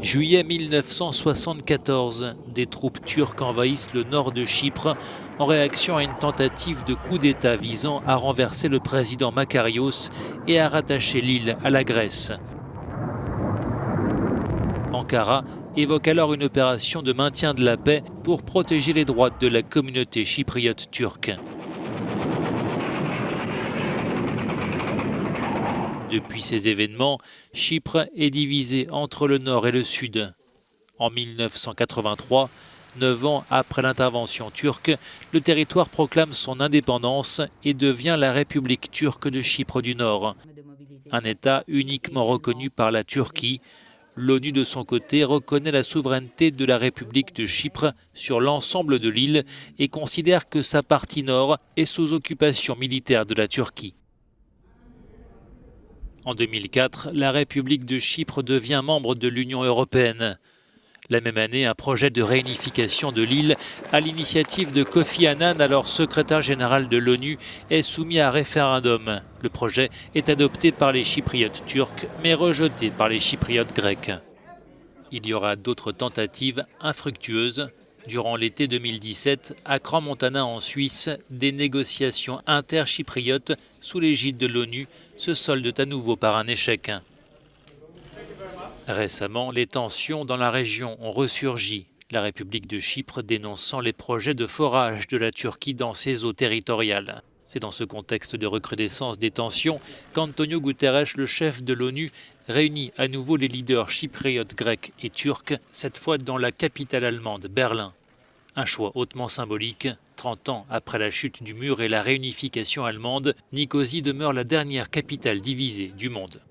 Juillet 1974, des troupes turques envahissent le nord de Chypre en réaction à une tentative de coup d'État visant à renverser le président Makarios et à rattacher l'île à la Grèce. Ankara évoque alors une opération de maintien de la paix pour protéger les droits de la communauté chypriote turque. Depuis ces événements, Chypre est divisée entre le nord et le sud. En 1983, 9 ans après l'intervention turque, le territoire proclame son indépendance et devient la République turque de Chypre du Nord. Un État uniquement reconnu par la Turquie. L'ONU, de son côté, reconnaît la souveraineté de la République de Chypre sur l'ensemble de l'île et considère que sa partie nord est sous occupation militaire de la Turquie. En 2004, la République de Chypre devient membre de l'Union européenne. La même année, un projet de réunification de l'île, à l'initiative de Kofi Annan, alors secrétaire général de l'ONU, est soumis à référendum. Le projet est adopté par les Chypriotes turcs, mais rejeté par les Chypriotes grecs. Il y aura d'autres tentatives infructueuses. Durant l'été 2017, à Crans-Montana en Suisse, des négociations interchypriotes sous l'égide de l'ONU se soldent à nouveau par un échec. Récemment, les tensions dans la région ont ressurgi, la République de Chypre dénonçant les projets de forage de la Turquie dans ses eaux territoriales. C'est dans ce contexte de recrudescence des tensions qu'Antonio Guterres, le chef de l'ONU, réunit à nouveau les leaders chypriotes grecs et turcs, cette fois dans la capitale allemande, Berlin. Un choix hautement symbolique. 30 ans après la chute du mur et la réunification allemande, Nicosie demeure la dernière capitale divisée du monde.